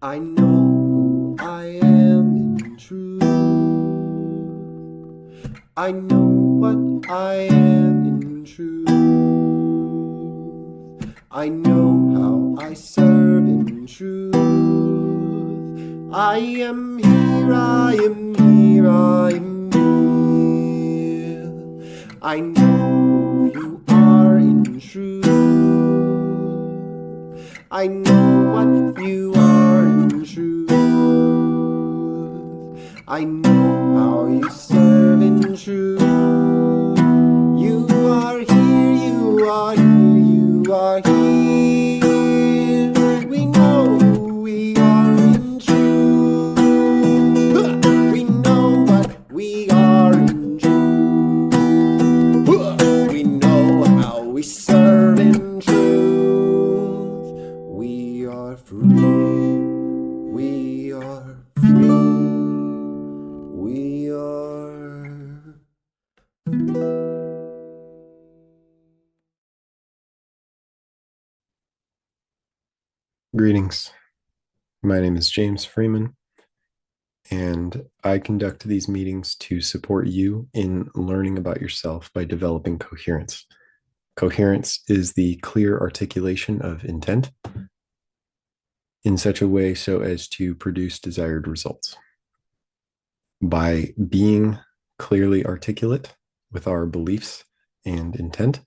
I know who I am in truth. I know what I am in truth. I know how I serve in truth. I am here, I am here, I am here. I know who you are in truth. I know what you are in truth. I know how you serve in truth. You are here, you are here, you are here. We know who we are in truth. We know what we are in truth. We know how we serve in truth. We are free. We are free. We are free. Greetings. My name is James Freeman, and I conduct these meetings to support you in learning about yourself by developing coherence. Coherence is the clear articulation of intent in such a way so as to produce desired results. By being clearly articulate with our beliefs and intent,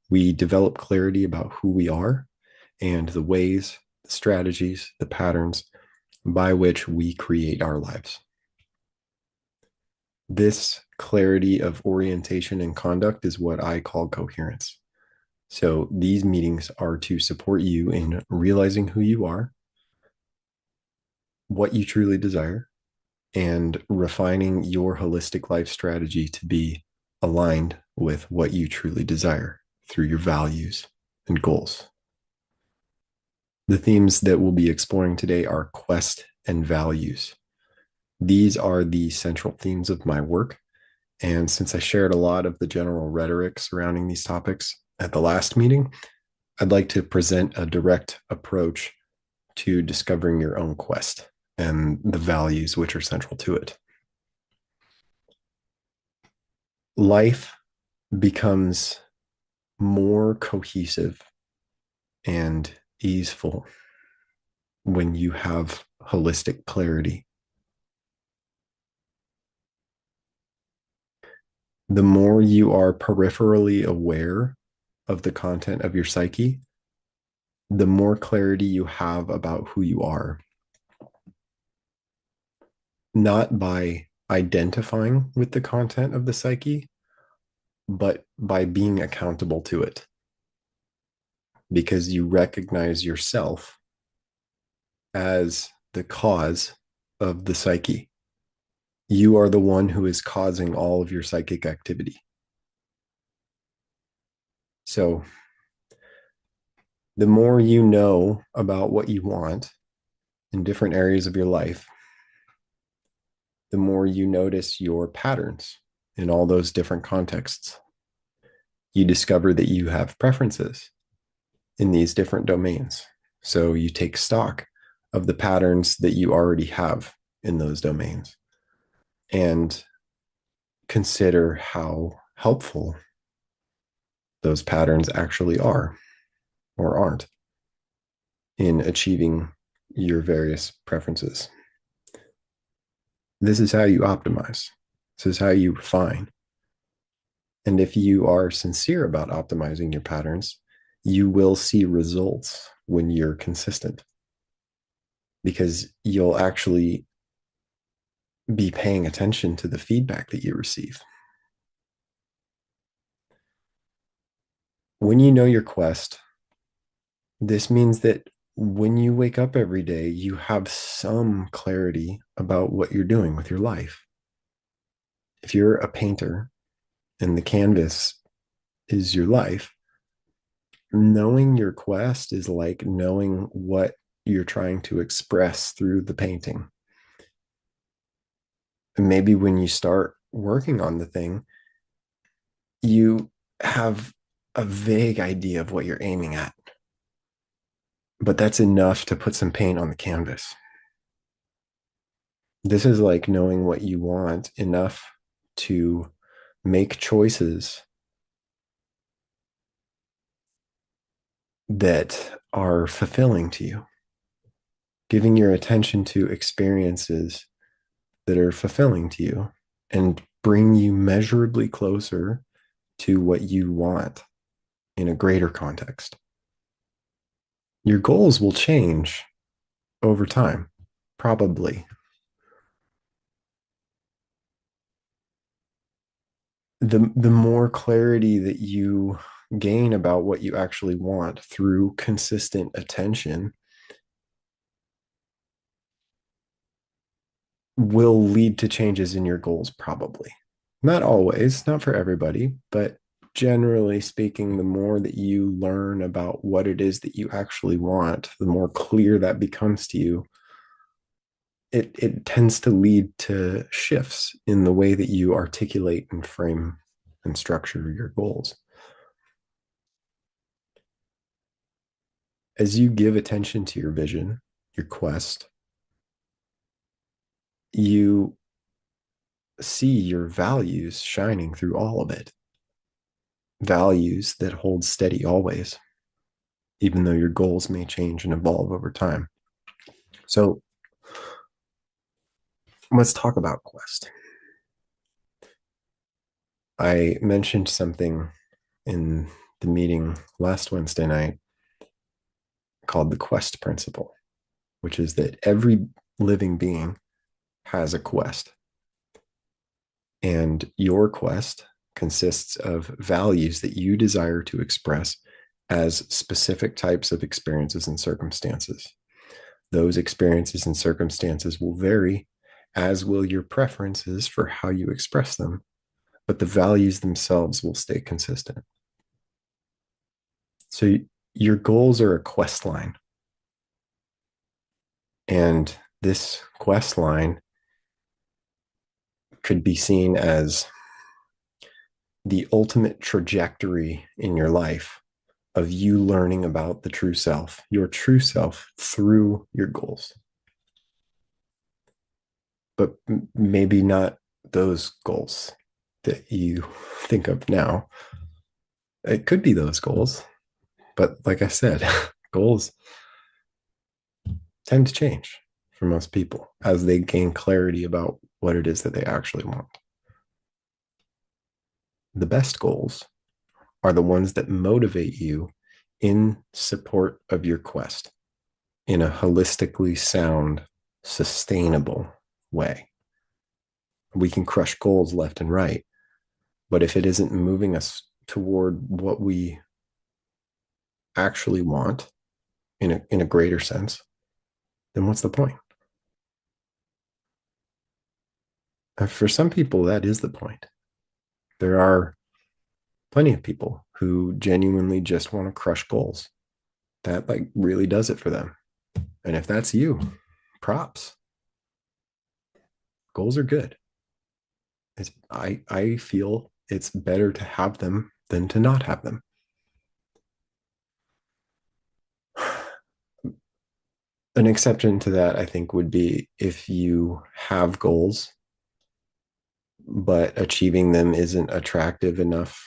we develop clarity about who we are and the ways, the strategies, the patterns by which we create our lives. This clarity of orientation and conduct is what I call coherence. So these meetings are to support you in realizing who you are, what you truly desire, and refining your holistic life strategy to be aligned with what you truly desire through your values and goals. The themes that we'll be exploring today are quest and values. These are the central themes of my work. And since I shared a lot of the general rhetoric surrounding these topics at the last meeting, I'd like to present a direct approach to discovering your own quest and the values which are central to it. Life becomes more cohesive and easeful when you have holistic clarity. The more you are peripherally aware of the content of your psyche, the more clarity you have about who you are. Not by identifying with the content of the psyche, but by being accountable to it. Because you recognize yourself as the cause of the psyche. You are the one who is causing all of your psychic activity. So the more you know about what you want in different areas of your life, the more you notice your patterns in all those different contexts. You discover that you have preferences in these different domains. So you take stock of the patterns that you already have in those domains and consider how helpful those patterns actually are or aren't in achieving your various preferences. This is how you optimize. This is how you refine. And if you are sincere about optimizing your patterns, you will see results when you're consistent, because you'll actually be paying attention to the feedback that you receive. When you know your quest, this means that when you wake up every day, you have some clarity about what you're doing with your life. If you're a painter and the canvas is your life, knowing your quest is like knowing what you're trying to express through the painting. And maybe when you start working on the thing, you have a vague idea of what you're aiming at, but that's enough to put some paint on the canvas. This is like knowing what you want enough to make choices that are fulfilling to you, giving your attention to experiences that are fulfilling to you and bring you measurably closer to what you want in a greater context. Your goals will change over time, probably. The more clarity that you gain about what you actually want through consistent attention will lead to changes in your goals, probably. Not always, not for everybody, but generally speaking, the more that you learn about what it is that you actually want, the more clear that becomes to you. It tends to lead to shifts in the way that you articulate and frame and structure your goals. As you give attention to your vision, your quest, you see your values shining through all of it. Values that hold steady always, even though your goals may change and evolve over time. So let's talk about quest. I mentioned something in the meeting last Wednesday night called the quest principle, which is that every living being has a quest. And your quest consists of values that you desire to express as specific types of experiences and circumstances. Those experiences and circumstances will vary, as will your preferences for how you express them, but the values themselves will stay consistent. So your goals are a quest line. And this quest line could be seen as the ultimate trajectory in your life of you learning about the true self, your true self through your goals. But maybe not those goals that you think of now. It could be those goals, but like I said, goals tend to change for most people as they gain clarity about what it is that they actually want. The best goals are the ones that motivate you in support of your quest in a holistically sound, sustainable way. We can crush goals left and right, but if it isn't moving us toward what we actually want in a greater sense, then what's the point? For some people, that is the point. There are plenty of people who genuinely just want to crush goals. That like really does it for them. And if that's you, props. Goals are good. I feel it's better to have them than to not have them. An exception to that, I think, would be if you have goals, but achieving them isn't attractive enough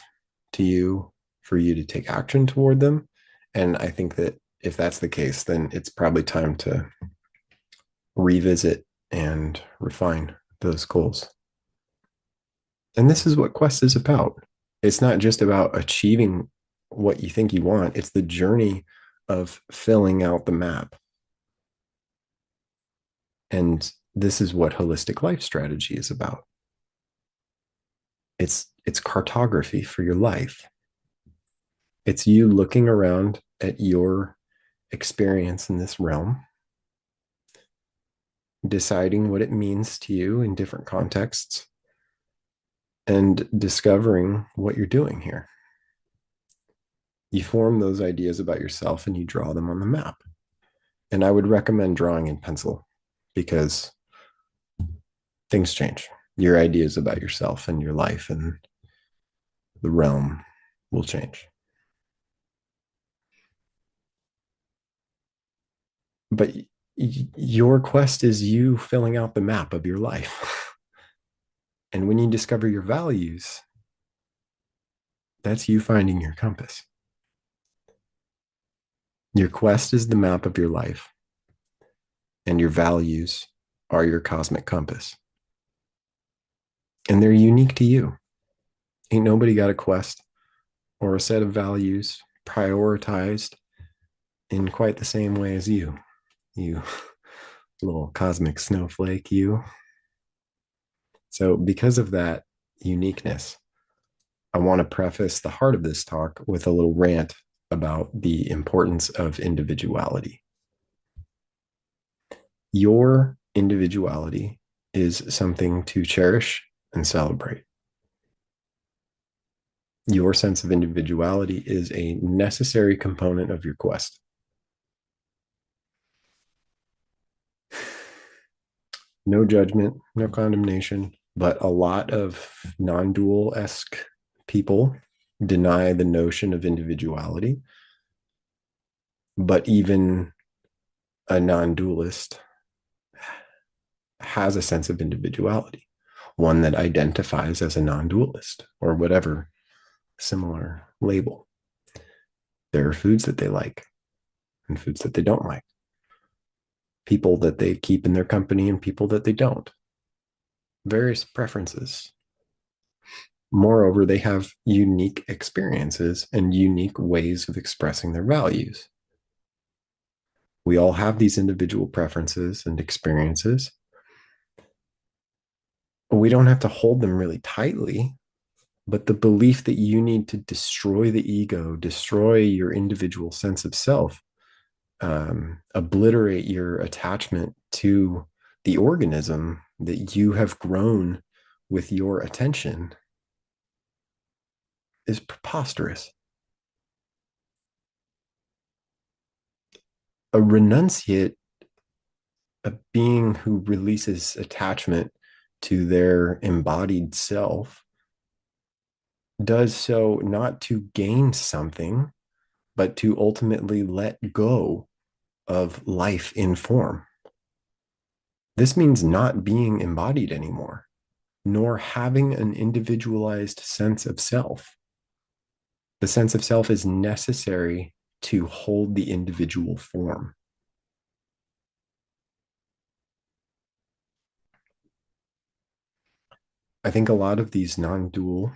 to you for you to take action toward them. And I think that if that's the case, then it's probably time to revisit and refine those goals. And this is what Quest is about. It's not just about achieving what you think you want, it's the journey of filling out the map. And this is what holistic life strategy is about. It's cartography for your life. It's you looking around at your experience in this realm, deciding what it means to you in different contexts, and discovering what you're doing here. You form those ideas about yourself and you draw them on the map. And I would recommend drawing in pencil because things change. Your ideas about yourself and your life and the realm will change. But your quest is you filling out the map of your life. And when you discover your values, that's you finding your compass. Your quest is the map of your life, and your values are your cosmic compass. And they're unique to you. Ain't nobody got a quest or a set of values prioritized in quite the same way as you. You little cosmic snowflake, you. So, because of that uniqueness, I want to preface the heart of this talk with a little rant about the importance of individuality. Your individuality is something to cherish and celebrate. Your sense of individuality is a necessary component of your quest. No judgment, no condemnation, but a lot of non dual esque people deny the notion of individuality. But even a non dualist has a sense of individuality, one that identifies as a non dualist or whatever similar label. There are foods that they like and foods that they don't like, people that they keep in their company and people that they don't, various preferences. Moreover, they have unique experiences and unique ways of expressing their values. We all have these individual preferences and experiences. We don't have to hold them really tightly, but the belief that you need to destroy the ego, destroy your individual sense of self, obliterate your attachment to the organism that you have grown with your attention is preposterous. A renunciate, a being who releases attachment to their embodied self, does so not to gain something, but to ultimately let go of life in form. This means not being embodied anymore, nor having an individualized sense of self. The sense of self is necessary to hold the individual form. I think a lot of these non dual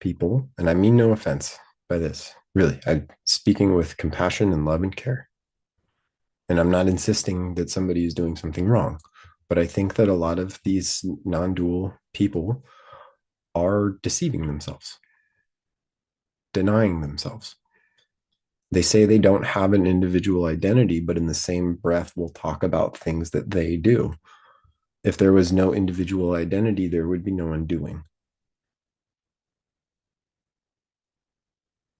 people, and I mean no offense by this, really, I'm speaking with compassion and love and care. And I'm not insisting that somebody is doing something wrong, but I think that a lot of these non dual people are deceiving themselves, denying themselves. They say they don't have an individual identity, but in the same breath will talk about things that they do. If there was no individual identity, there would be no undoing.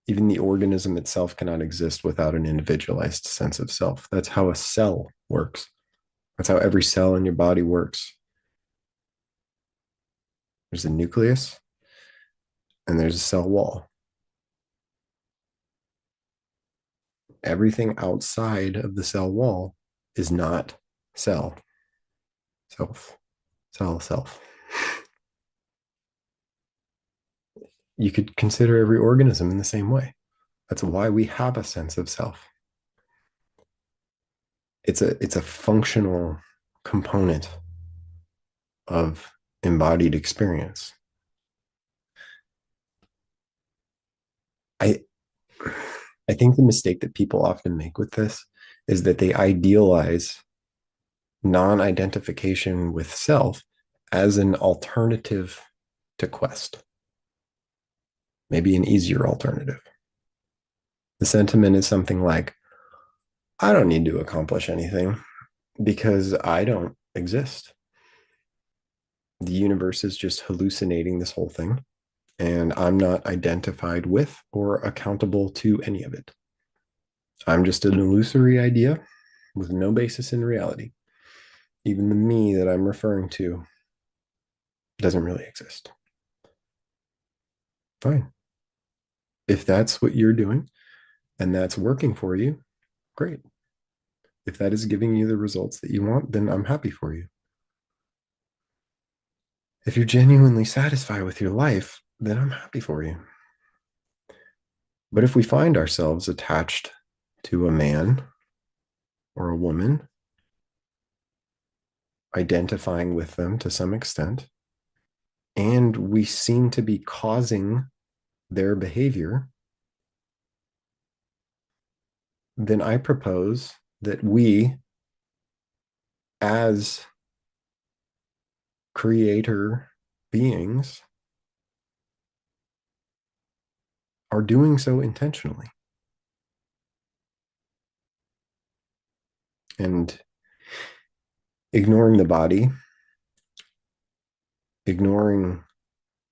Even the organism itself cannot exist without an individualized sense of self. That's how a cell works. That's how every cell in your body works. There's a nucleus and there's a cell wall. Everything outside of the cell wall is not cell, self, self. You could consider every organism in the same way. That's why we have a sense of self. It's a functional component of embodied experience. I I think the mistake that people often make with this is that they idealize non-identification with self as an alternative to quest. maybe an easier alternative. The sentiment is something like, I don't need to accomplish anything because I don't exist. The universe is just hallucinating this whole thing, and I'm not identified with or accountable to any of it. I'm just an illusory idea with no basis in reality. Even the me that I'm referring to doesn't really exist. Fine. If that's what you're doing and that's working for you, great. If that is giving you the results that you want, then I'm happy for you. If you're genuinely satisfied with your life, then I'm happy for you. But if we find ourselves attached to a man or a woman, identifying with them to some extent, and we seem to be causing their behavior, then I propose that we, as creator beings, are doing so intentionally. And ignoring the body, ignoring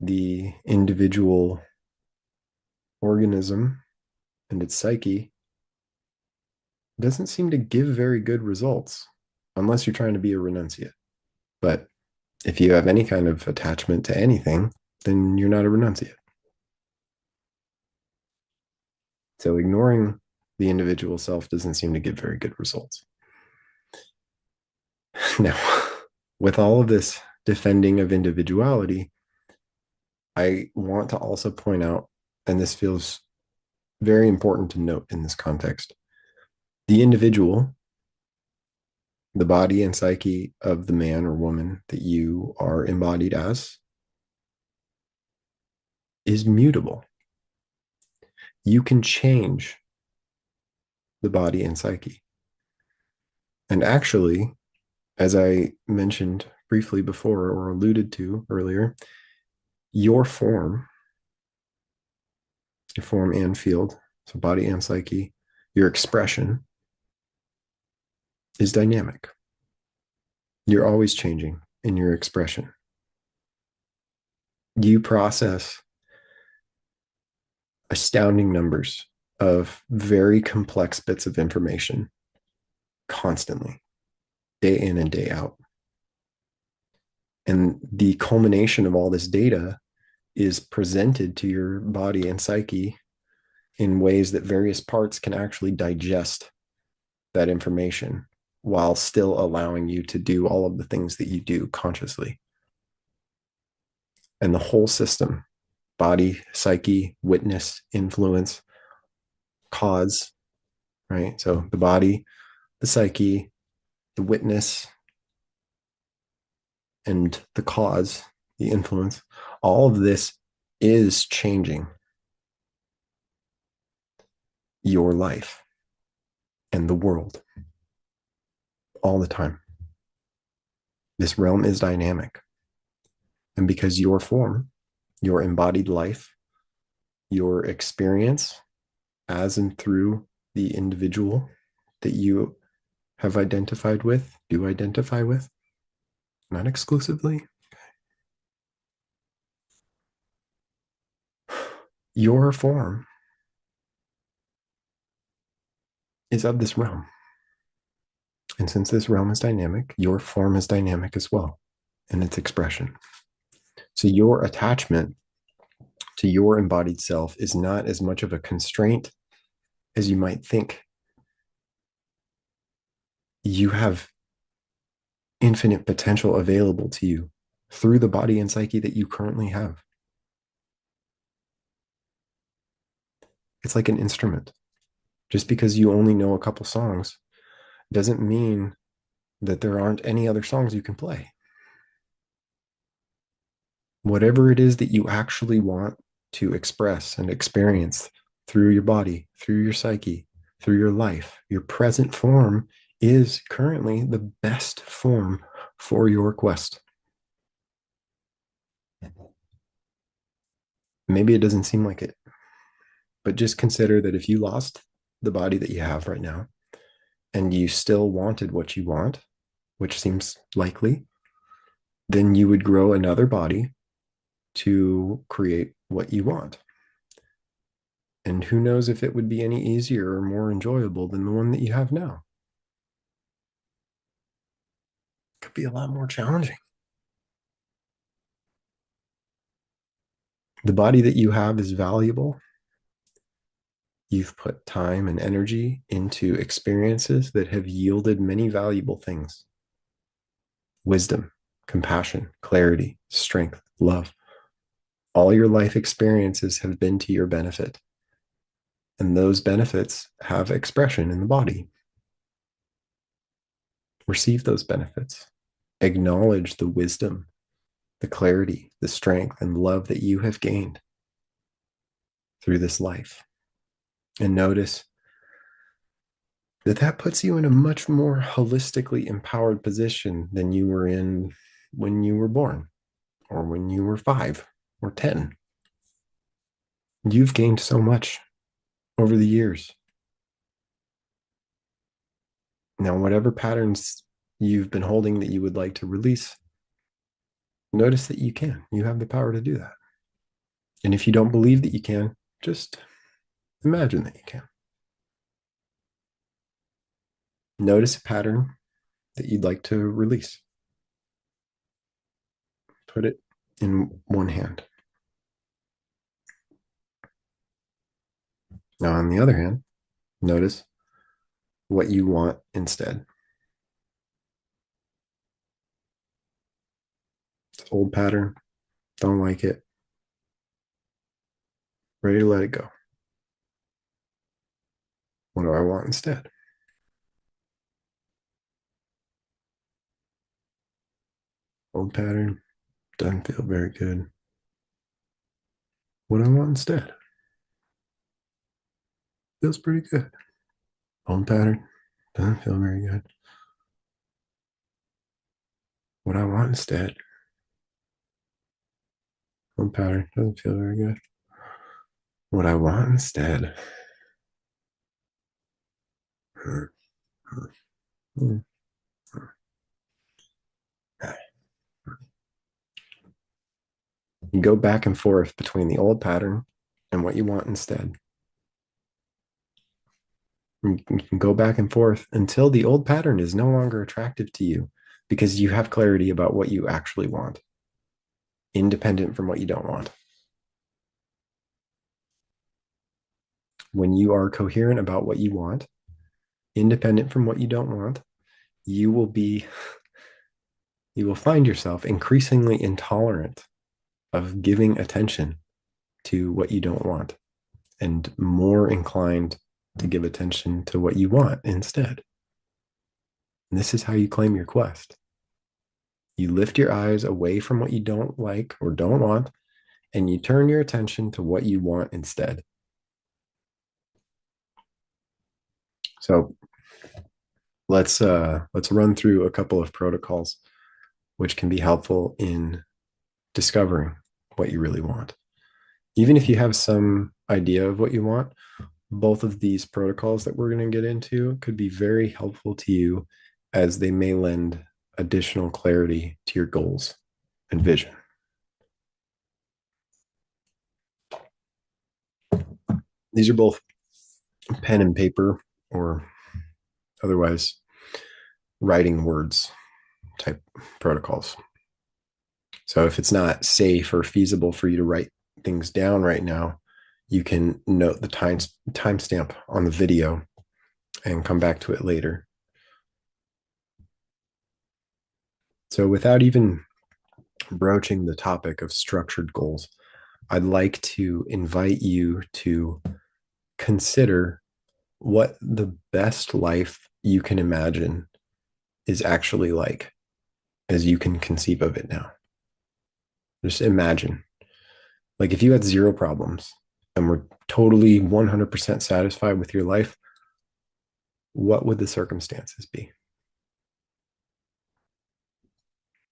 the individual organism and its psyche doesn't seem to give very good results unless you're trying to be a renunciate. But if you have any kind of attachment to anything, then you're not a renunciate. So ignoring the individual self doesn't seem to give very good results. Now, with all of this defending of individuality, I want to also point out, and this feels very important to note in this context, the individual, the body and psyche of the man or woman that you are embodied as, is mutable. You can change the body and psyche. And actually, as I mentioned briefly before or alluded to earlier, your form and field, so body and psyche, your expression is dynamic. You're always changing in your expression. You process astounding numbers of very complex bits of information constantly, day in and day out. And the culmination of all this data is presented to your body and psyche in ways that various parts can actually digest that information while still allowing you to do all of the things that you do consciously. And the whole system, body, psyche, witness, influence, cause, right? So the body, the psyche, the witness, and the cause, the influence, all of this is changing your life and the world all the time. This realm is dynamic. And because your form, your embodied life, your experience as and through the individual that you have identified with, do identify with, not exclusively, your form is of this realm. And since this realm is dynamic, your form is dynamic as well in its expression. So your attachment to your embodied self is not as much of a constraint as you might think. You have infinite potential available to you through the body and psyche that you currently have. It's like an instrument. Just because you only know a couple songs doesn't mean that there aren't any other songs you can play. Whatever it is that you actually want to express and experience through your body, through your psyche, through your life, your present form is currently the best form for your quest. Maybe it doesn't seem like it, but just consider that if you lost the body that you have right now and you still wanted what you want, which seems likely, then you would grow another body to create what you want. And who knows if it would be any easier or more enjoyable than the one that you have now. It could be a lot more challenging. The body that you have is valuable. You've put time and energy into experiences that have yielded many valuable things: wisdom, compassion, clarity, strength, love. All your life experiences have been to your benefit. And those benefits have expression in the body. Receive those benefits. Acknowledge the wisdom, the clarity, the strength, and love that you have gained through this life. And notice that that puts you in a much more holistically empowered position than you were in when you were born or when you were 5 or 10. You've gained so much over the years. Now, whatever patterns you've been holding that you would like to release, notice that you can. You have the power to do that. And if you don't believe that you can, just imagine that you can. Notice a pattern that you'd like to release. Put it in one hand. Now, on the other hand, notice what you want instead. It's old pattern, don't like it, ready to let it go. What do I want instead? Old pattern, doesn't feel very good. What do I want instead? Feels pretty good. Old pattern, doesn't feel very good. What I want instead? Old pattern, doesn't feel very good. What I want instead? You go back and forth between the old pattern and what you want instead. You can go back and forth until the old pattern is no longer attractive to you because you have clarity about what you actually want, independent from what you don't want. When you are coherent about what you want, independent from what you don't want, you will find yourself increasingly intolerant of giving attention to what you don't want and more inclined to give attention to what you want instead. And this is how you claim your quest. You lift your eyes away from what you don't like or don't want, and you turn your attention to what you want instead. So let's run through a couple of protocols which can be helpful in discovering what you really want. Even if you have some idea of what you want, both of these protocols that we're going to get into could be very helpful to you as they may lend additional clarity to your goals and vision. These are both pen and paper or otherwise writing words type protocols. So if it's not safe or feasible for you to write things down right now, you can note the timestamp on the video and come back to it later. So without even broaching the topic of structured goals, I'd like to invite you to consider what the best life you can imagine is actually like as you can conceive of it now. Just imagine, like if you had zero problems and were totally 100% satisfied with your life, what would the circumstances be?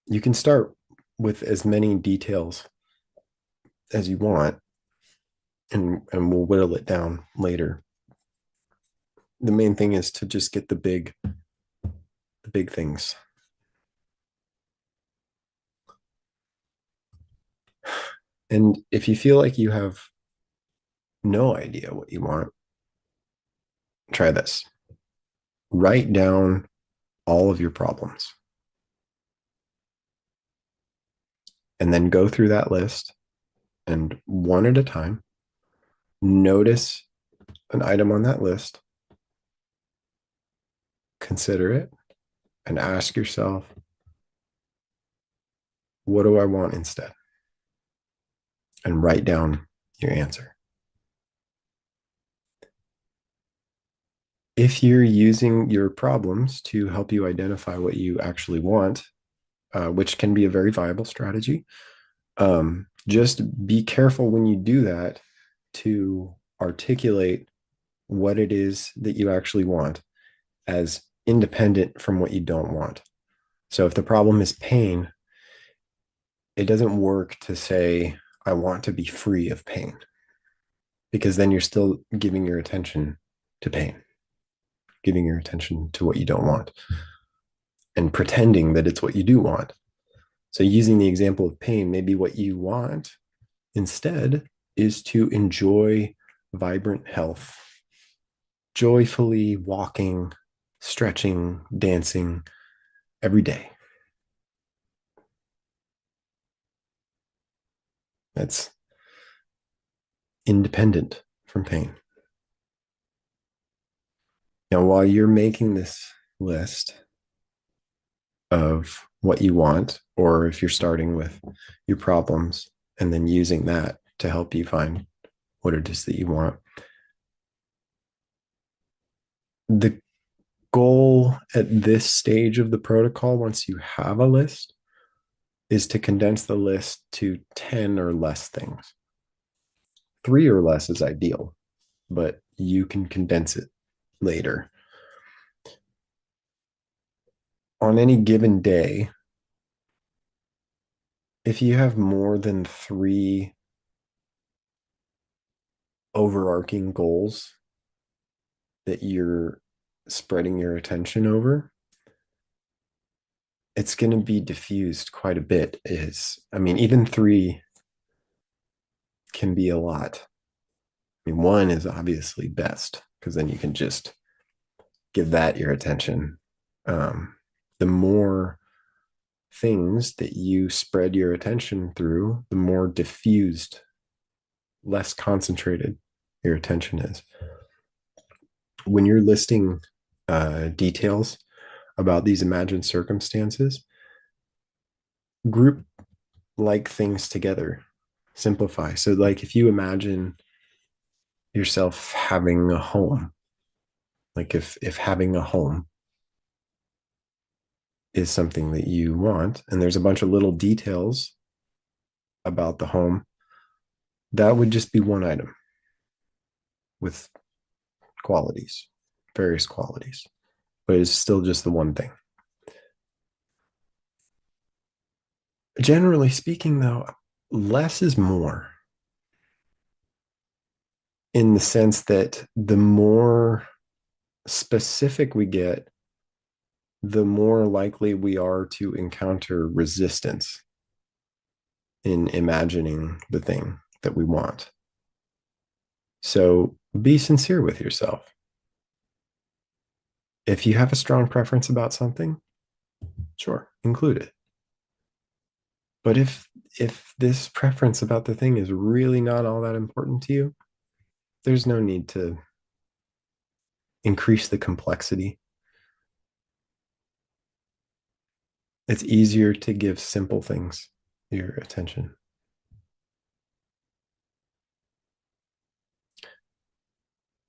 You can start with as many details as you want, and we'll whittle it down later. The main thing is to just get the big things. And if you feel like you have no idea what you want, try this. Write down all of your problems and then go through that list, and one at a time, notice an item on that list, consider it, and ask yourself, what do I want instead? And write down your answer. If you're using your problems to help you identify what you actually want, which can be a very viable strategy, just be careful when you do that to articulate what it is that you actually want as independent from what you don't want. So if the problem is pain, it doesn't work to say, I want to be free of pain, because then you're still giving your attention to pain, giving your attention to what you don't want, and pretending that it's what you do want. So, using the example of pain, maybe what you want instead is to enjoy vibrant health, joyfully walking, stretching, dancing every day. That's independent from pain. Now, while you're making this list of what you want, or if you're starting with your problems and then using that to help you find what it is that you want, the goal at this stage of the protocol, once you have a list, is to condense the list to 10 or less things. 3 or less is ideal, but you can condense it later. On any given day, if you have more than 3 overarching goals that you're spreading your attention over, it's going to be diffused quite a bit. Even 3 can be a lot. 1 is obviously best, because then you can just give that your attention. The more things that you spread your attention through, the more diffused, less concentrated your attention is. When you're listing details about these imagined circumstances, group like things together, simplify. So, like, if you imagine yourself having a home, like if having a home is something that you want, and there's a bunch of little details about the home, that would just be one item with qualities, various qualities, but it's still just the one thing. Generally speaking, though, less is more, in the sense that the more specific we get, the more likely we are to encounter resistance in imagining the thing that we want. So be sincere with yourself. If you have a strong preference about something, sure, include it. But if this preference about the thing is really not all that important to you, there's no need to increase the complexity. It's easier to give simple things your attention.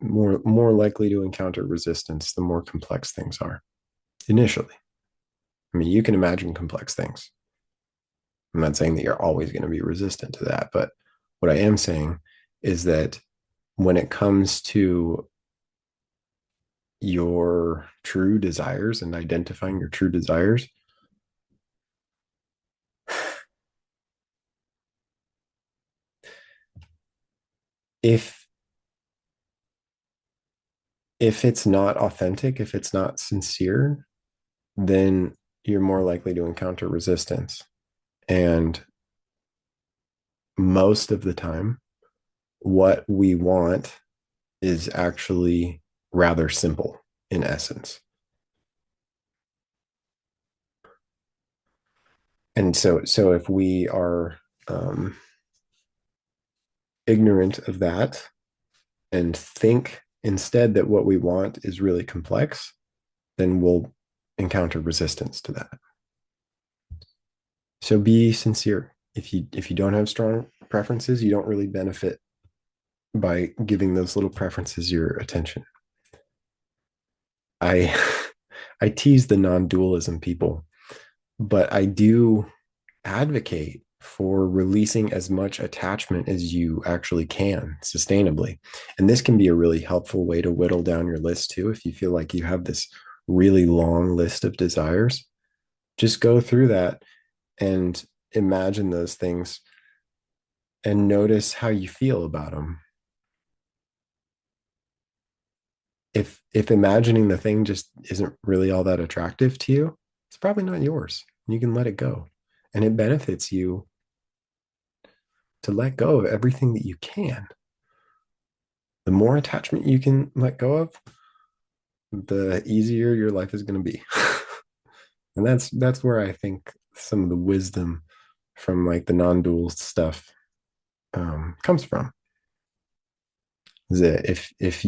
More likely to encounter resistance the more complex things are initially. You can imagine complex things. I'm not saying that you're always going to be resistant to that, but what I am saying is that when it comes to your true desires and identifying your true desires, if if it's not authentic, if it's not sincere, then you're more likely to encounter resistance. And most of the time, what we want is actually rather simple in essence. And so if we are um, ignorant of that and think instead that what we want is really complex, then we'll encounter resistance to that. So be sincere. If you don't have strong preferences, you don't really benefit by giving those little preferences your attention. I I tease the non-dualism people, but I do advocate for releasing as much attachment as you actually can sustainably. And this can be a really helpful way to whittle down your list too. If you feel like you have this really long list of desires, just go through that and imagine those things and notice how you feel about them. If imagining the thing just isn't really all that attractive to you, it's probably not yours. You can let it go. And it benefits you to let go of everything that you can. The more attachment you can let go of, the easier your life is going to be. And that's where I think some of the wisdom from like the non-dual stuff comes from. Is that if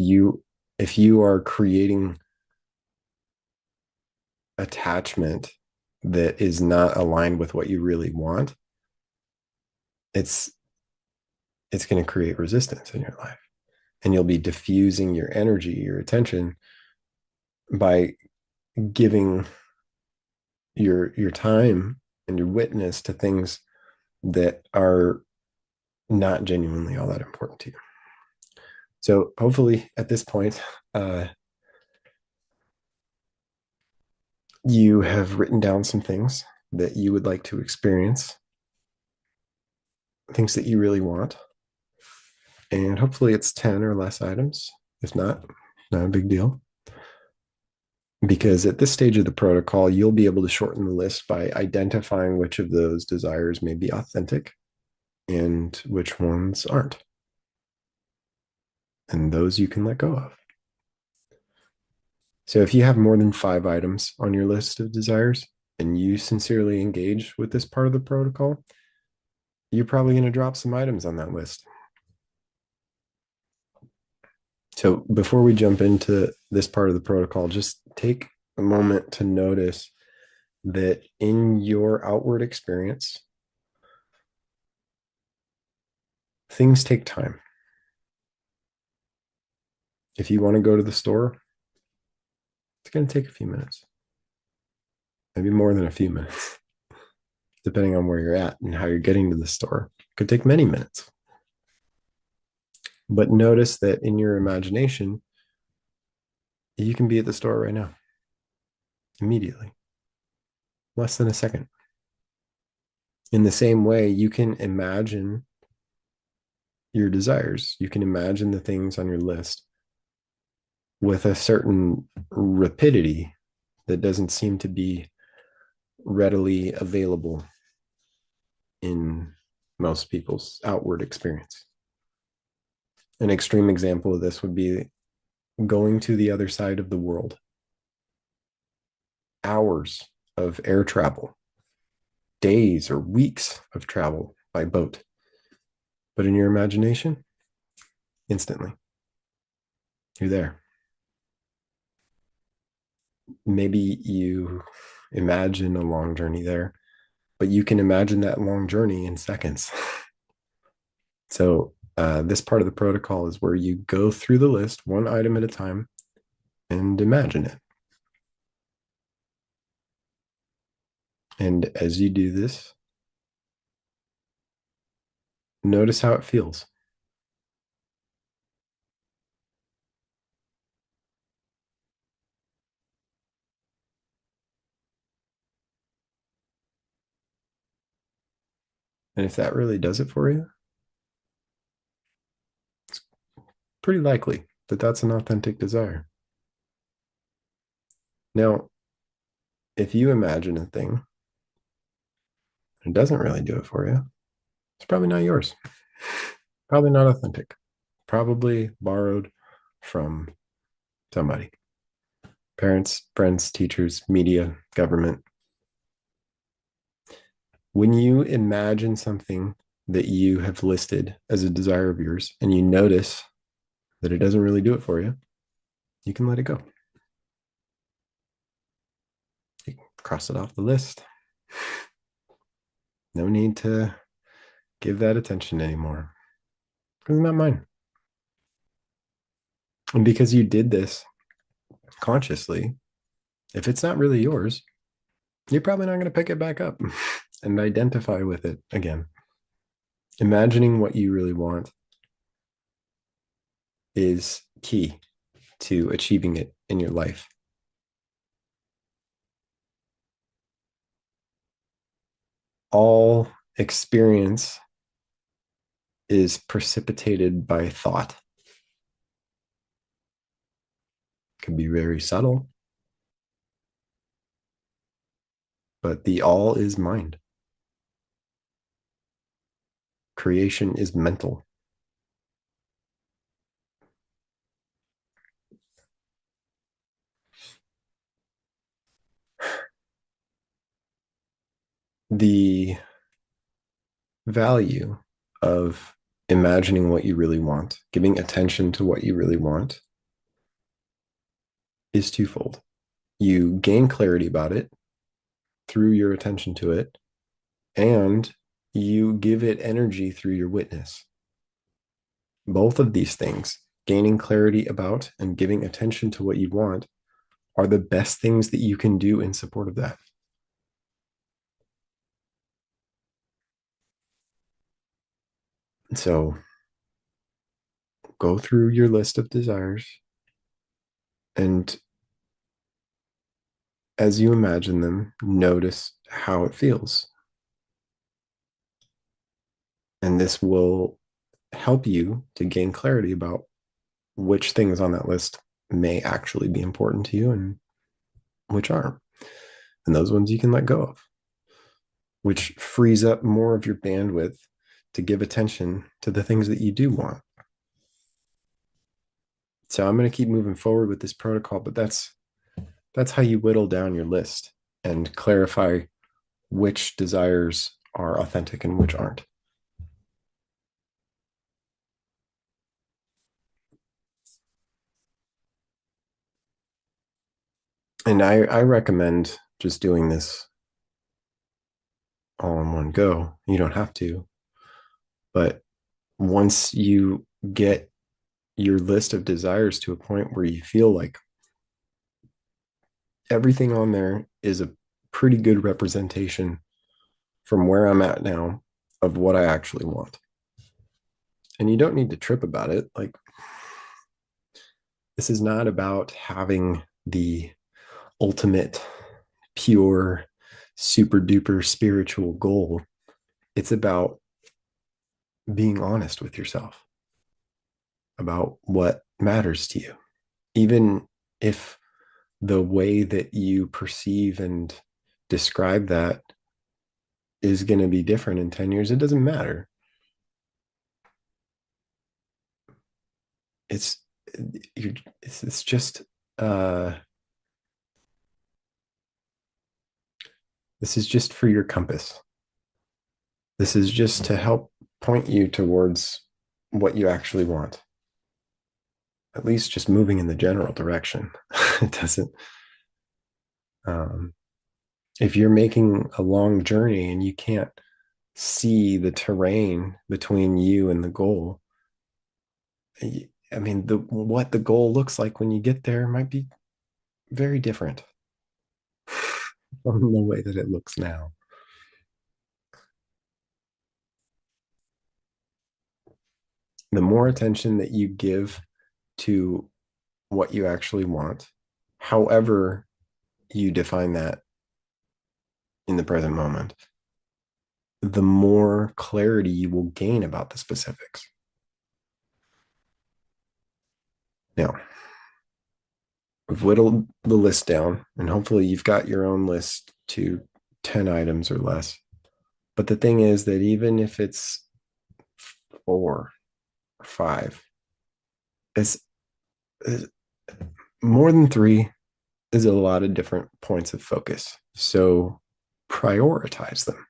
you are creating attachment that is not aligned with what you really want, it's it's going to create resistance in your life, and you'll be diffusing your energy, your attention, by giving your time and your witness to things that are not genuinely all that important to you. So hopefully at this point, you have written down some things that you would like to experience, things that you really want, and hopefully it's 10 or less items. If not, not a big deal. Because at this stage of the protocol, you'll be able to shorten the list by identifying which of those desires may be authentic and which ones aren't. And those you can let go of. So if you have more than 5 items on your list of desires and you sincerely engage with this part of the protocol, you're probably going to drop some items on that list. So before we jump into this part of the protocol, just take a moment to notice that in your outward experience, things take time. If you want to go to the store, it's going to take a few minutes, maybe more than a few minutes, depending on where you're at and how you're getting to the store. It could take many minutes. But notice that in your imagination, you can be at the store right now, immediately, less than a second. In the same way, you can imagine your desires. You can imagine the things on your list with a certain rapidity that doesn't seem to be readily available in most people's outward experience. An extreme example of this would be going to the other side of the world. Hours of air travel, days or weeks of travel by boat. But in your imagination, instantly, you're there. Maybe you imagine a long journey there, but you can imagine that long journey in seconds. So, this part of the protocol is where you go through the list one item at a time and imagine it. And as you do this, notice how it feels. And if that really does it for you, pretty likely that that's an authentic desire. Now, if you imagine a thing and it doesn't really do it for you, it's probably not yours. Probably not authentic. Probably borrowed from somebody. Parents, friends, teachers, media, government. When you imagine something that you have listed as a desire of yours and you notice that it doesn't really do it for you, you can let it go. You can cross it off the list. No need to give that attention anymore because it's not mine. And because you did this consciously, if it's not really yours, you're probably not going to pick it back up and identify with it again. Imagining what you really want is key to achieving it in your life. All experience is precipitated by thought. It can be very subtle, but the all is mind. Creation is mental. The value of imagining what you really want, giving attention to what you really want, is twofold. You gain clarity about it through your attention to it, and you give it energy through your witness. Both of these things, gaining clarity about and giving attention to what you want, are the best things that you can do in support of that. So go through your list of desires, and as you imagine them, notice how it feels. And this will help you to gain clarity about which things on that list may actually be important to you and which aren't. And those ones you can let go of, which frees up more of your bandwidth to give attention to the things that you do want. So I'm going to keep moving forward with this protocol, but that's how you whittle down your list and clarify which desires are authentic and which aren't. And I recommend just doing this all in one go. You don't have to, but once you get your list of desires to a point where you feel like everything on there is a pretty good representation from where I'm at now of what I actually want. And you don't need to trip about it. Like, this is not about having the ultimate, pure, super duper spiritual goal. It's about being honest with yourself about what matters to you. Even if the way that you perceive and describe that is going to be different in 10 years, it doesn't matter. It's it's just this is just for your compass. This is just to help point you towards what you actually want. At least just moving in the general direction. It doesn't um if you're making a long journey and you can't see the terrain between you and the goal, I mean, the what the goal looks like when you get there might be very different from the way that it looks now. The more attention that you give to what you actually want, however you define that in the present moment, the more clarity you will gain about the specifics. Now, we've whittled the list down, and hopefully you've got your own list to 10 items or less. But the thing is that even if it's 4 or 5, it's, it's more than 3 is a lot of different points of focus. So prioritize them.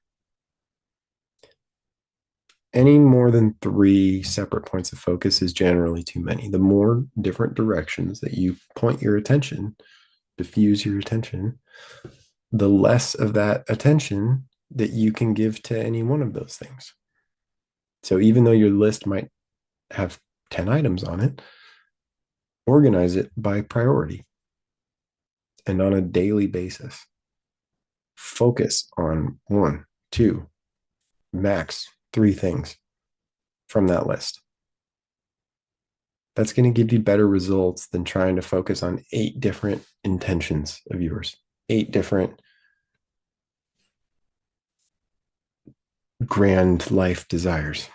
Any more than 3 separate points of focus is generally too many. The more different directions that you point your attention, diffuse your attention, the less of that attention that you can give to any one of those things. So even though your list might have 10 items on it, organize it by priority and on a daily basis. Focus on 1, 2, max 3 things from that list. That's going to give you better results than trying to focus on 8 different intentions of yours, 8 different grand life desires.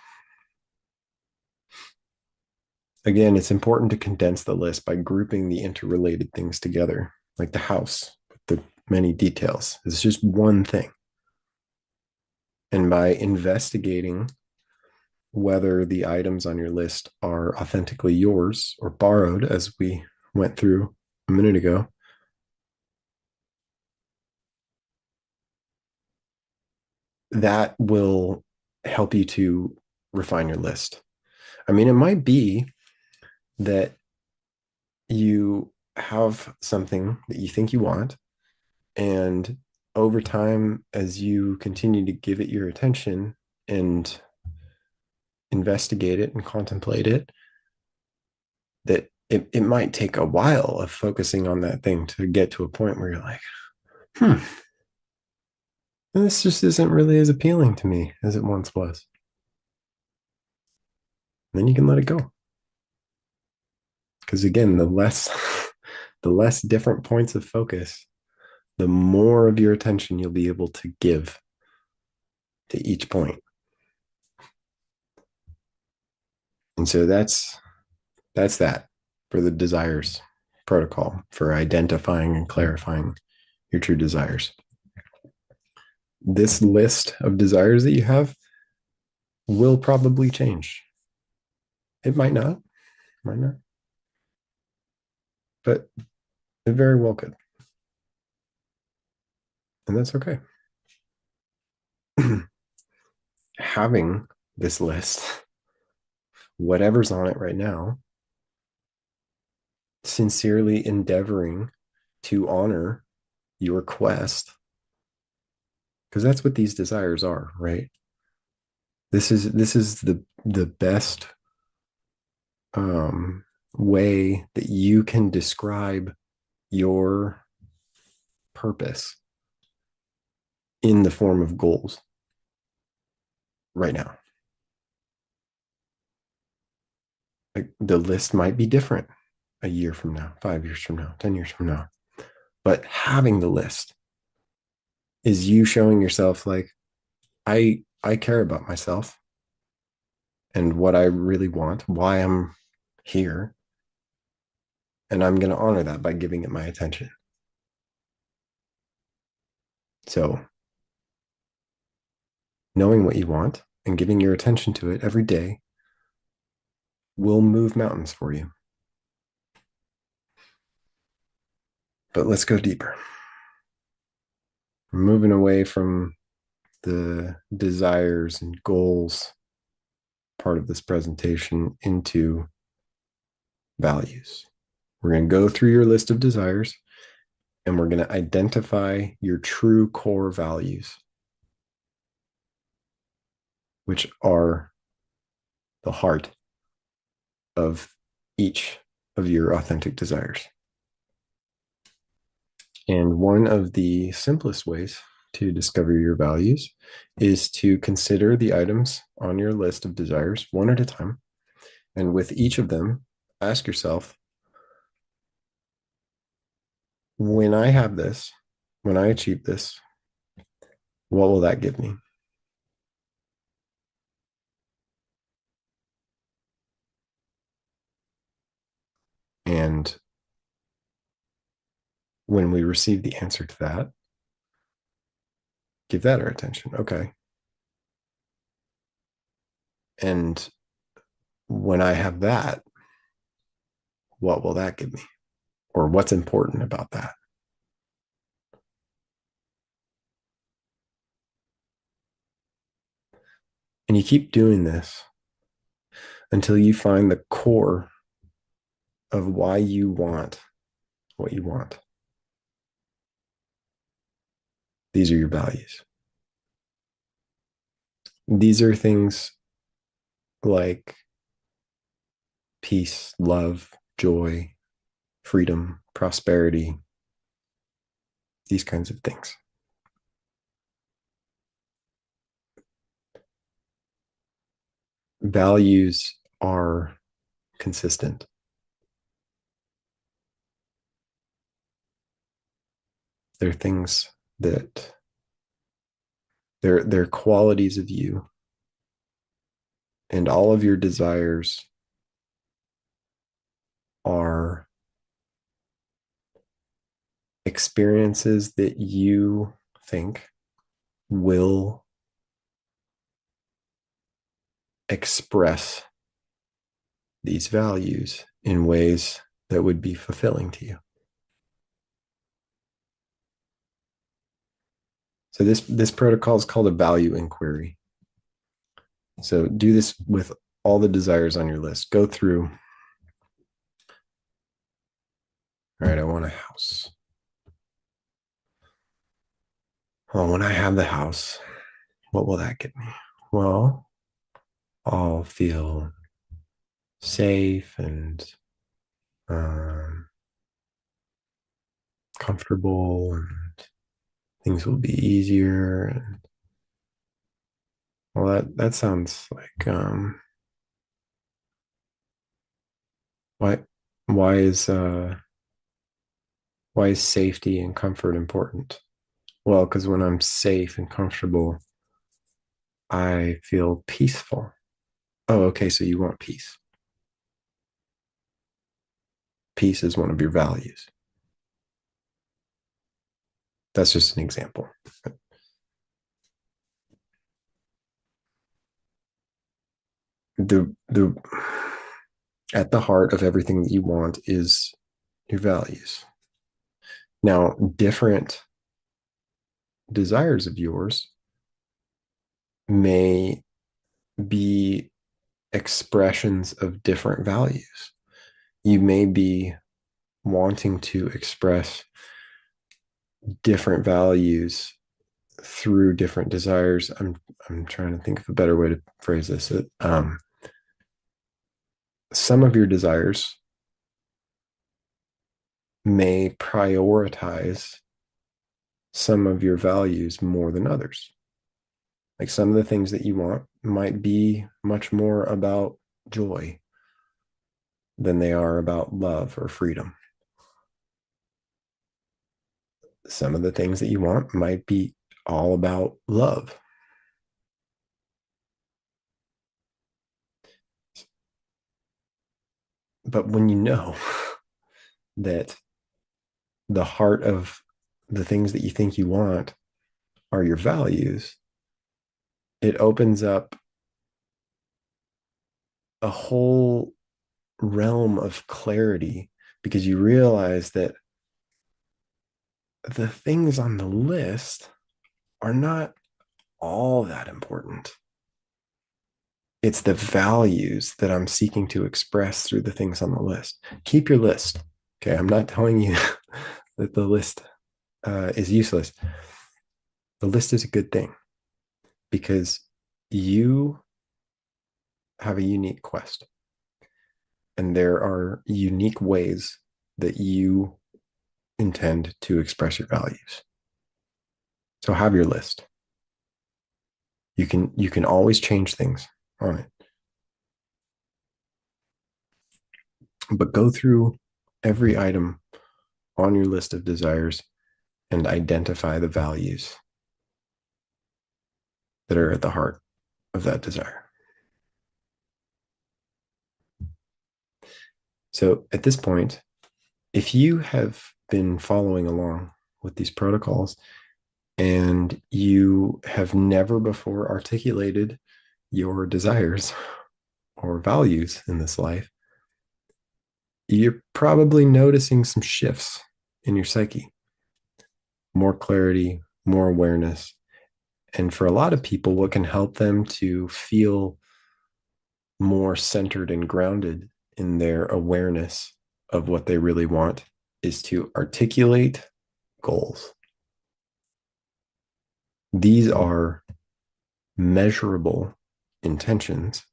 Again, it's important to condense the list by grouping the interrelated things together, like the house with the many details. It's just one thing. And by investigating whether the items on your list are authentically yours or borrowed, as we went through a minute ago, that will help you to refine your list. I mean, it might be that you have something that you think you want, and over time, as you continue to give it your attention and investigate it and contemplate it, that it might take a while of focusing on that thing to get to a point where you're like, this just isn't really as appealing to me as it once was. And then you can let it go. Because again, the less the less different points of focus, the more of your attention you'll be able to give to each point. And so that's that for the desires protocol for identifying and clarifying your true desires. This list of desires that you have will probably change. It might not, but it very well could. And that's okay. Having this list, whatever's on it right now, sincerely endeavoring to honor your quest, because that's what these desires are, right? This is the best way that you can describe your purpose in the form of goals right now. Like the list might be different a year from now, 5 years from now, 10 years from now, but having the list is you showing yourself like, I care about myself and what I really want, why I'm here, and I'm going to honor that by giving it my attention. So, knowing what you want and giving your attention to it every day will move mountains for you. But let's go deeper. We're moving away from the desires and goals part of this presentation into values. We're going to go through your list of desires and we're going to identify your true core values, which are the heart of each of your authentic desires. And one of the simplest ways to discover your values is to consider the items on your list of desires one at a time. And with each of them, ask yourself, when I have this, when I achieve this, what will that give me? And when we receive the answer to that, give that our attention. Okay. And when I have that, what will that give me? Or what's important about that? And you keep doing this until you find the core of why you want what you want. These are your values. These are things like peace, love, joy, freedom, prosperity, these kinds of things. Values are consistent. They're things that they're qualities of you, and all of your desires are experiences that you think will express these values in ways that would be fulfilling to you. So this protocol is called a value inquiry. So do this with all the desires on your list. Go through. All right, I want a house. Well, when I have the house, what will that get me? Well, I'll feel safe and um, comfortable, and things will be easier. And well, that sounds like why why is uh, why is safety and comfort important? Well, because when I'm safe and comfortable, I feel peaceful. Oh, okay. So you want peace. Peace is one of your values. That's just an example. The at the heart of everything that you want is your values. Now, different desires of yours may be expressions of different values. You may be wanting to express different values through different desires. I'm trying to think of a better way to phrase this. Some of your desires may prioritize some of your values more than others. Like some of the things that you want might be much more about joy than they are about love or freedom. Some of the things that you want might be all about love. But when you know that the heart of the things that you think you want are your values, it opens up a whole realm of clarity, because you realize that the things on the list are not all that important. It's the values that I'm seeking to express through the things on the list. Keep your list. Okay. I'm not telling you that the list is useless. The list is a good thing because you have a unique quest, and there are unique ways that you intend to express your values. So have your list. You can always change things on it, but go through every item on your list of desires and identify the values that are at the heart of that desire. So at this point, if you have been following along with these protocols and you have never before articulated your desires or values in this life, you're probably noticing some shifts in your psyche, more clarity, more awareness. And for a lot of people, what can help them to feel more centered and grounded in their awareness of what they really want is to articulate goals. These are measurable intentions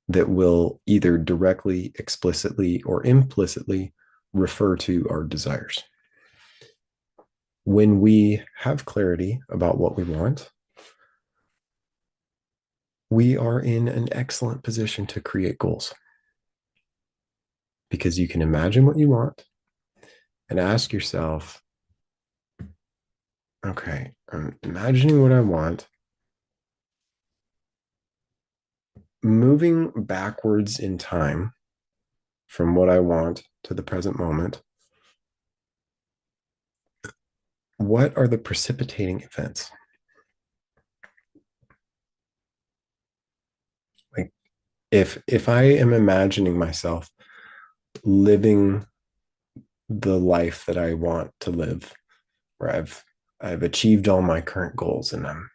that will either directly, explicitly, or implicitly refer to our desires. When we have clarity about what we want, we are in an excellent position to create goals because you can imagine what you want and ask yourself, okay, I'm imagining what I want, moving backwards in time from what I want to the present moment. What are the precipitating events? Like if I am imagining myself living the life that I want to live, where I've achieved all my current goals and I'm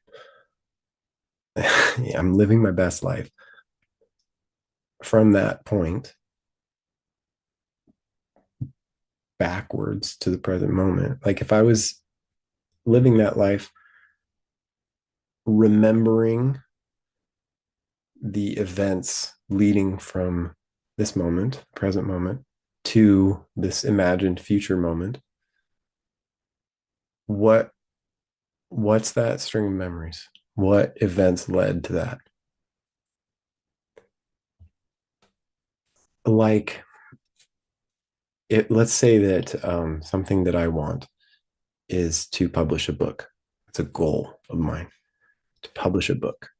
I'm living my best life. From that point backwards to the present moment. Like if I was living that life, remembering the events leading from this moment, present moment, to this imagined future moment, what what's that string of memories? What events led to that? Like let's say that something that I want is to publish a book. It's a goal of mine to publish a book.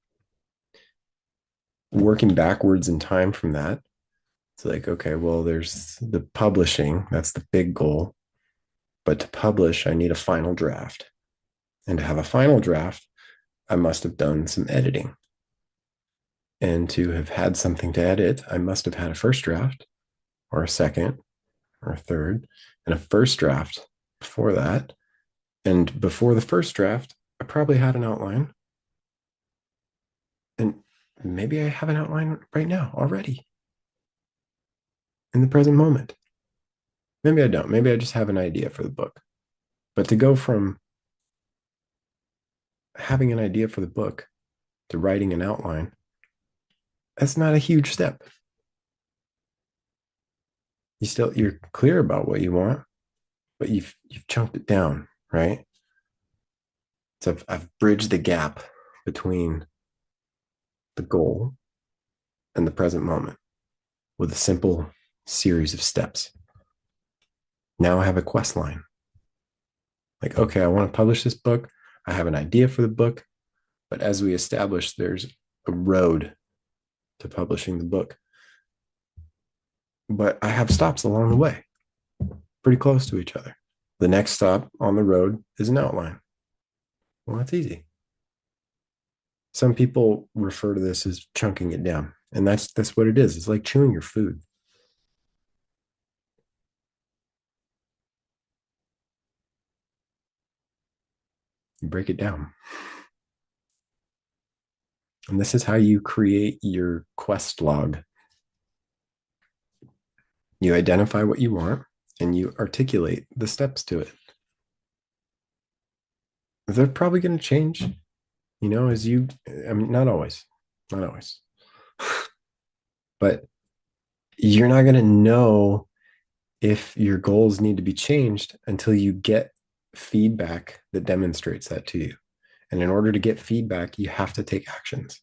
Working backwards in time from that, it's like, okay, well, there's the publishing, that's the big goal. But to publish, I need a final draft. And to have a final draft, I must have done some editing. And to have had something to edit, I must have had a first draft or a second or a third and a first draft before that. And before the first draft, I probably had an outline. And maybe I have an outline right now already in the present moment. Maybe I don't. Maybe I just have an idea for the book. But to go from having an idea for the book to writing an outline, that's not a huge step. You're clear about what you want, but you've chunked it down, right? So I've bridged the gap between the goal and the present moment with a simple series of steps. Now I have a quest line. Like, okay, I want to publish this book. I have an idea for the book, but as we established, there's a road to publishing the book. But I have stops along the way, pretty close to each other. The next stop on the road is an outline. Well, that's easy. Some people refer to this as chunking it down, and that's what it is. It's like chewing your food. You break it down. And this is how you create your quest log. You identify what you want and you articulate the steps to it. They're probably going to change, as I mean, not always, but you're not going to know if your goals need to be changed until you get feedback that demonstrates that to you. And in order to get feedback, you have to take actions.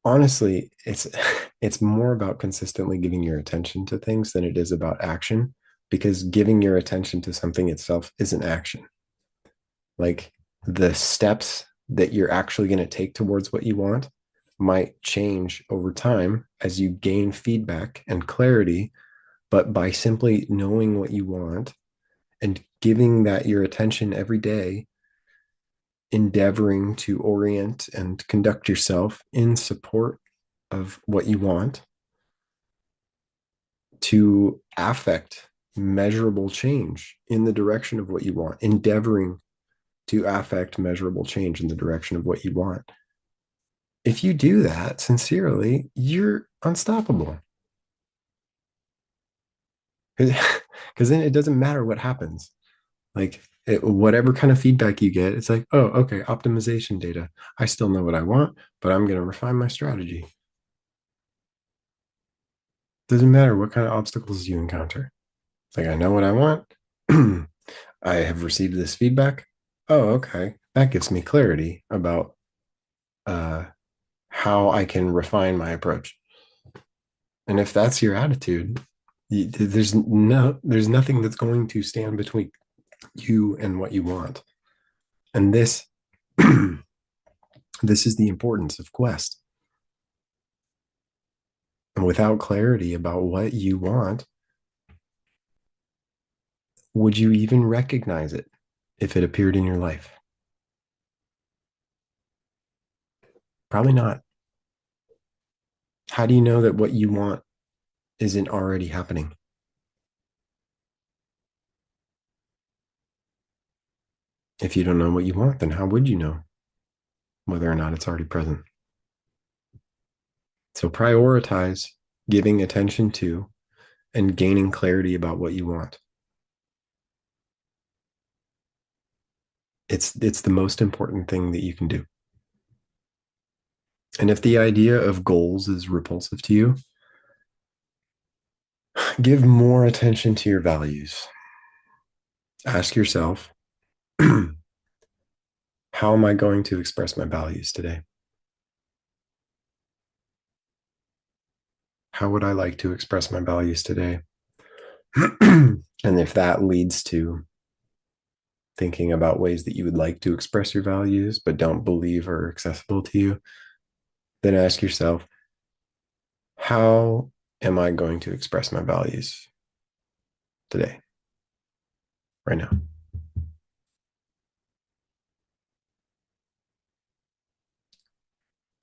Honestly, it's it's more about consistently giving your attention to things than it is about action. because giving your attention to something itself is an action. Like the steps that you're actually going to take towards what you want might change over time as you gain feedback and clarity. But by simply knowing what you want and giving that your attention every day, endeavoring to orient and conduct yourself in support of what you want to affect measurable change in the direction of what you want, endeavoring to affect measurable change in the direction of what you want. If you do that sincerely, you're unstoppable. Because then it doesn't matter what happens. Like whatever kind of feedback you get, it's like, oh, okay, optimization data. I still know what I want, but I'm going to refine my strategy. Doesn't matter what kind of obstacles you encounter. It's like, I know what I want. I have received this feedback. Oh, okay. That gives me clarity about uh, how I can refine my approach. And if that's your attitude, there's nothing that's going to stand between you and what you want. And this is the importance of Quest. And without clarity about what you want, would you even recognize it if it appeared in your life? Probably not. How do you know that what you want isn't already happening? If you don't know what you want, then how would you know whether or not it's already present? So prioritize giving attention to and gaining clarity about what you want. It's the most important thing that you can do. And if the idea of goals is repulsive to you, give more attention to your values. Ask yourself, how am I going to express my values today? How would I like to express my values today? And if that leads to thinking about ways that you would like to express your values but don't believe are accessible to you, then ask yourself, how am I going to express my values today, right now?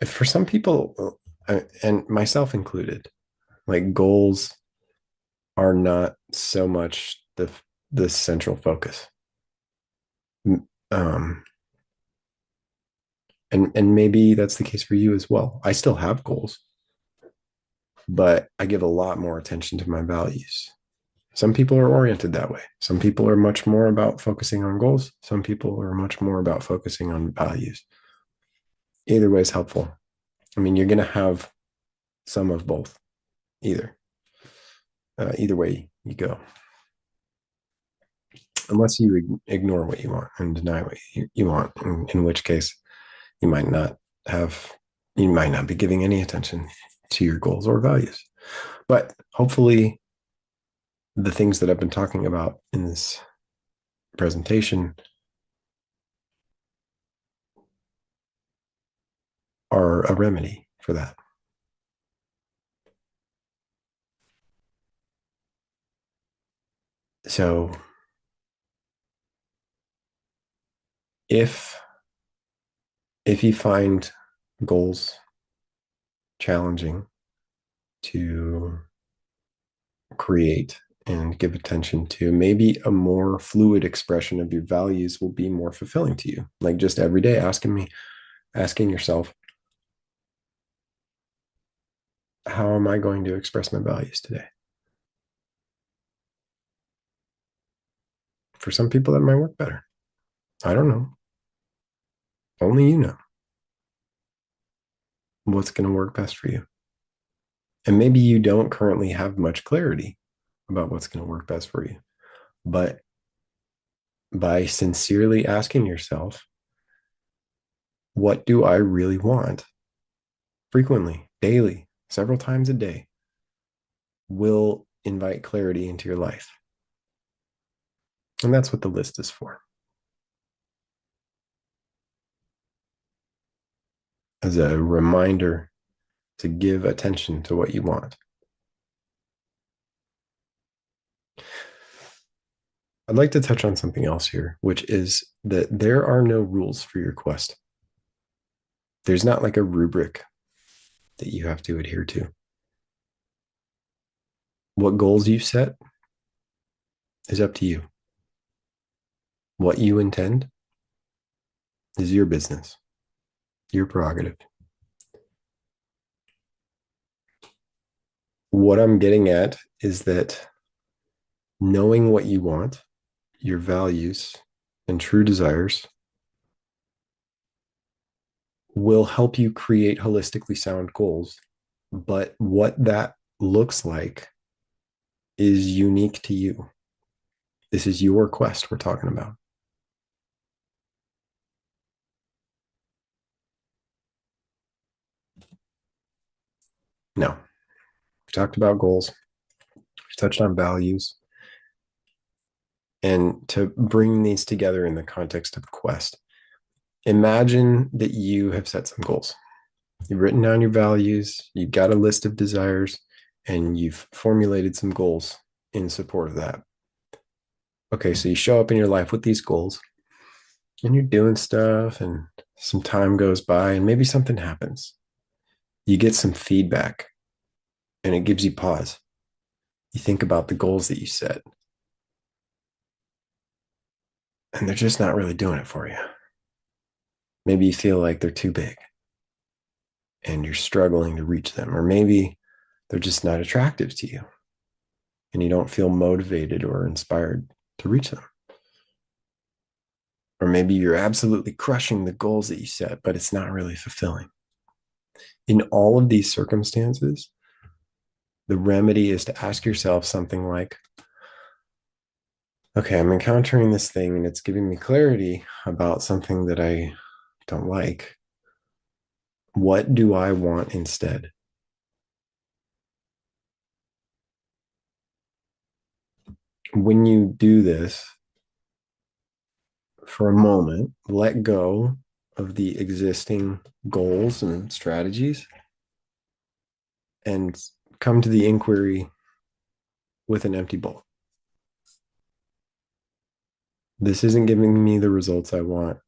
If for some people, and myself included, like goals are not so much the central focus. Um, and maybe that's the case for you as well. I still have goals, but I give a lot more attention to my values. Some people are oriented that way. Some people are much more about focusing on goals. Some people are much more about focusing on values. Either way is helpful. I mean, you're going to have some of both, either way you go, unless you ignore what you want and deny what you want, in which case you might not have, you might not be giving any attention to your goals or values. But hopefully, the things that I've been talking about in this presentation are a remedy for that. So if you find goals challenging to create and give attention to, maybe a more fluid expression of your values will be more fulfilling to you. Like just every day asking yourself, how am I going to express my values today? For some people, that might work better. I don't know. Only you know what's going to work best for you. And maybe you don't currently have much clarity about what's going to work best for you. But by sincerely asking yourself, what do I really want? Frequently, daily, several times a day, will invite clarity into your life. And that's what the list is for, as a reminder to give attention to what you want. I'd like to touch on something else here, which is that there are no rules for your quest. There's not like a rubric that you have to adhere to. What goals you set is up to you. What you intend is your business, your prerogative. What I'm getting at is that knowing what you want, your values, and true desires will help you create holistically sound goals. But what that looks like is unique to you. This is your quest we're talking about. Now, we talked about goals, we touched on values, and to bring these together in the context of quest, imagine that you have set some goals. You've written down your values, you've got a list of desires, and you've formulated some goals in support of that. Okay, so you show up in your life with these goals and you're doing stuff, and some time goes by, and maybe something happens. You get some feedback, and it gives you pause. You think about the goals that you set, and they're just not really doing it for you. Maybe you feel like they're too big and you're struggling to reach them, or maybe they're just not attractive to you and you don't feel motivated or inspired to reach them. Or maybe you're absolutely crushing the goals that you set, but it's not really fulfilling. In all of these circumstances, the remedy is to ask yourself something like, okay, I'm encountering this thing and it's giving me clarity about something that I don't like. What do I want instead? When you do this for a moment, let go of the existing goals and strategies and come to the inquiry with an empty bowl. This isn't giving me the results I want.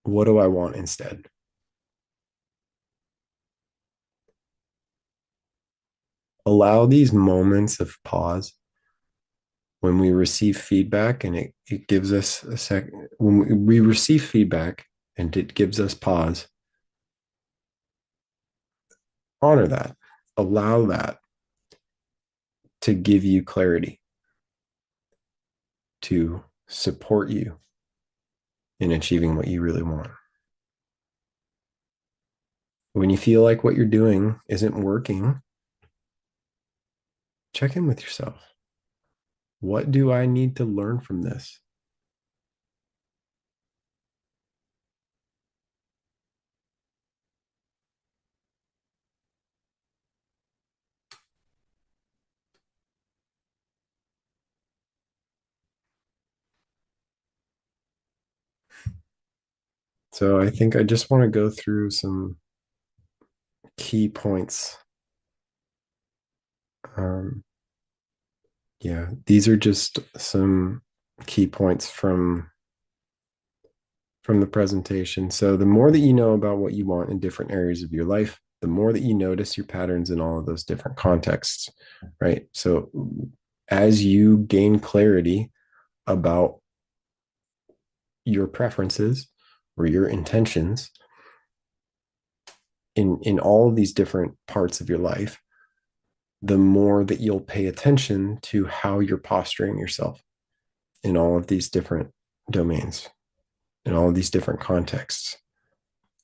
What do I want instead? Allow these moments of pause when we receive feedback, and it gives us a second. When we receive feedback and it gives us pause, honor that. Allow that to give you clarity, to support you in achieving what you really want. When you feel like what you're doing isn't working, check in with yourself. What do I need to learn from this? So I think I just want to go through some key points. Um, yeah, these are just some key points from the presentation. So the more that you know about what you want in different areas of your life, the more that you notice your patterns in all of those different contexts, right? So as you gain clarity about your preferences or your intentions in all of these different parts of your life, the more that you'll pay attention to how you're posturing yourself in all of these different domains, in all of these different contexts.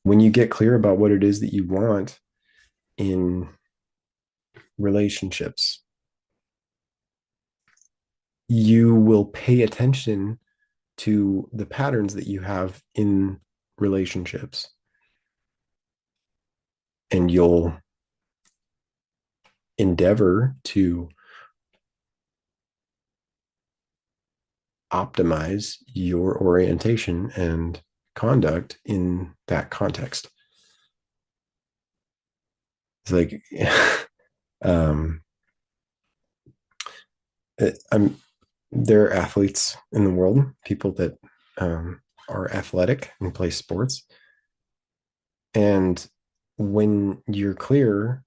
When you get clear about what it is that you want in relationships, you will pay attention to the patterns that you have in relationships, and you'll endeavor to optimize your orientation and conduct in that context. It's like, um, I'm there are athletes in the world, people that are athletic and play sports. And when you're clear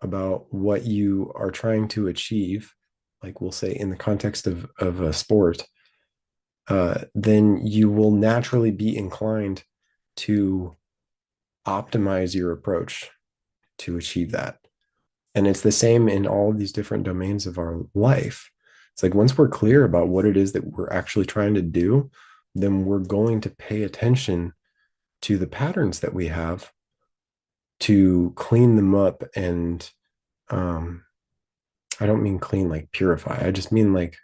about what you are trying to achieve, like we'll say in the context of a sport, then you will naturally be inclined to optimize your approach to achieve that. And it's the same in all of these different domains of our life. It's like once we're clear about what it is that we're actually trying to do, then we're going to pay attention to the patterns that we have to clean them up. And um, I don't mean clean like purify, I just mean like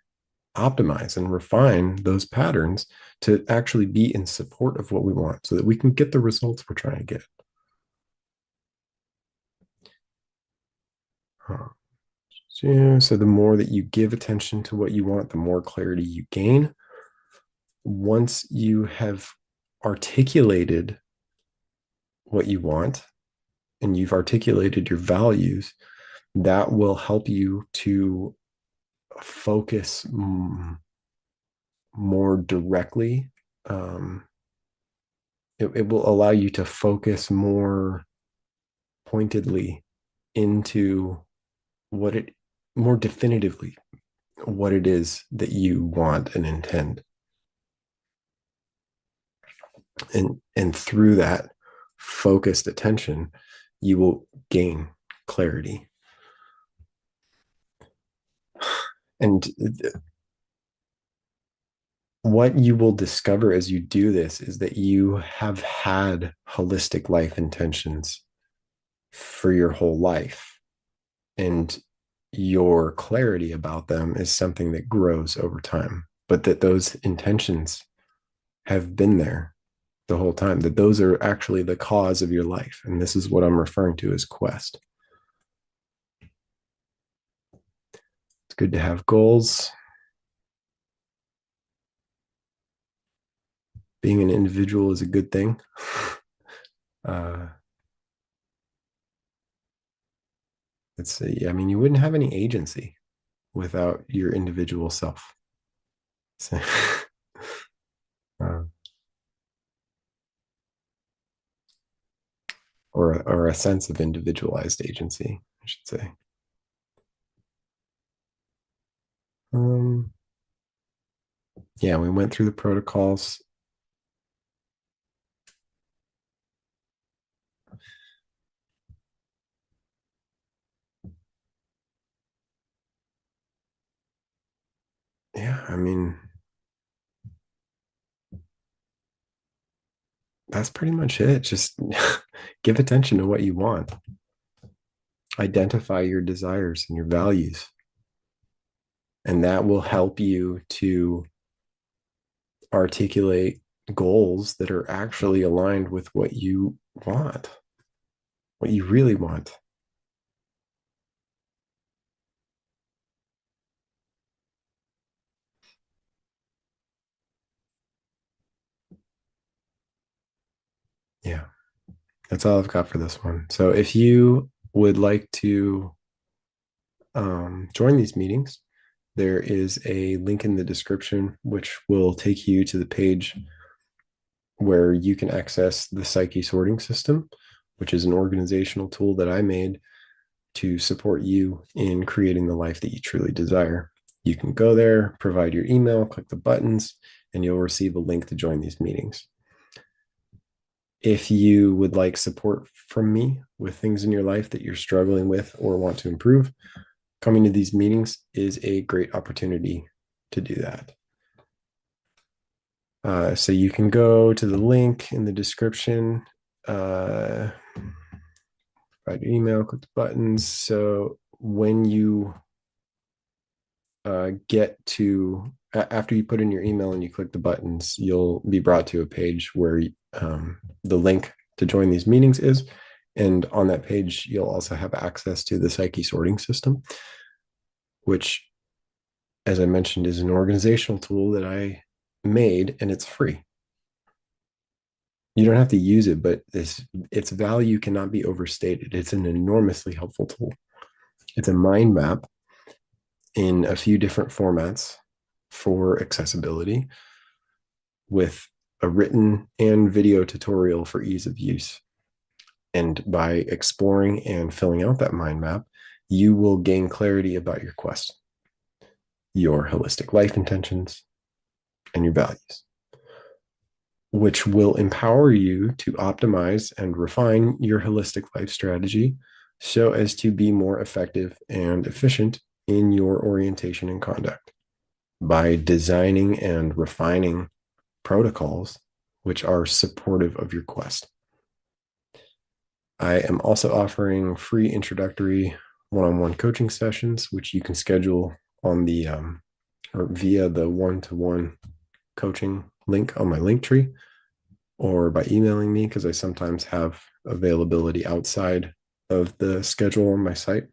optimize and refine those patterns to actually be in support of what we want so that we can get the results we're trying to get. So the more that you give attention to what you want, the more clarity you gain. Once you have articulated what you want and you've articulated your values, that will help you to focus more directly. It will allow you to focus more pointedly into what it more definitively what it is that you want and intend, and through that focused attention you will gain clarity. And what you will discover as you do this is that you have had holistic life intentions for your whole life, and your clarity about them is something that grows over time, but that those intentions have been there the whole time, that those are actually the cause of your life. And this is what I'm referring to as quest. It's good to have goals. Being an individual is a good thing. uh, I mean, you wouldn't have any agency without your individual self. So, uh, or a sense of individualized agency, I should say. Um, yeah, we went through the protocols. Yeah, I mean, that's pretty much it. Just give attention to what you want, identify your desires and your values, and that will help you to articulate goals that are actually aligned with what you want, what you really want. Yeah, that's all I've got for this one. So if you would like to join these meetings, there is a link in the description which will take you to the page where you can access the Psyche Sorting System, which is an organizational tool that I made to support you in creating the life that you truly desire. You can go there, provide your email, click the buttons, and you'll receive a link to join these meetings. If you would like support from me with things in your life that you're struggling with or want to improve, coming to these meetings is a great opportunity to do that. So you can go to the link in the description, provide your email, click the buttons. So when you get to, after you put in your email and you click the buttons, you'll be brought to a page where the link to join these meetings is. And on that page, you'll also have access to the Psyche Sorting System, which as I mentioned, is an organizational tool that I made, and it's free. You don't have to use it, but its value cannot be overstated. It's an enormously helpful tool. It's a mind map in a few different formats for accessibility, with a written and video tutorial for ease of use. And by exploring and filling out that mind map, you will gain clarity about your quest, your holistic life intentions, and your values, which will empower you to optimize and refine your holistic life strategy so as to be more effective and efficient in your orientation and conduct by designing and refining protocols which are supportive of your quest. I am also offering free introductory one-on-one coaching sessions, which you can schedule on the or via the one-to-one coaching link on my link tree, or by emailing me, because I sometimes have availability outside of the schedule on my site.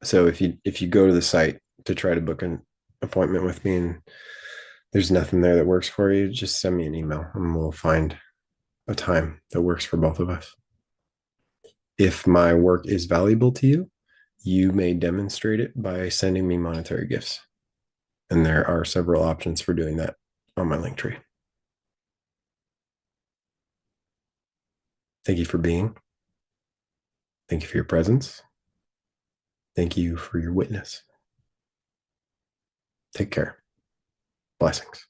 So if you go to the site to try to book an appointment with me and there's nothing there that works for you, just send me an email and we'll find a time that works for both of us. If my work is valuable to you, you may demonstrate it by sending me monetary gifts. And there are several options for doing that on my link tree. Thank you for being. Thank you for your presence. Thank you for your witness. Take care. Blessings.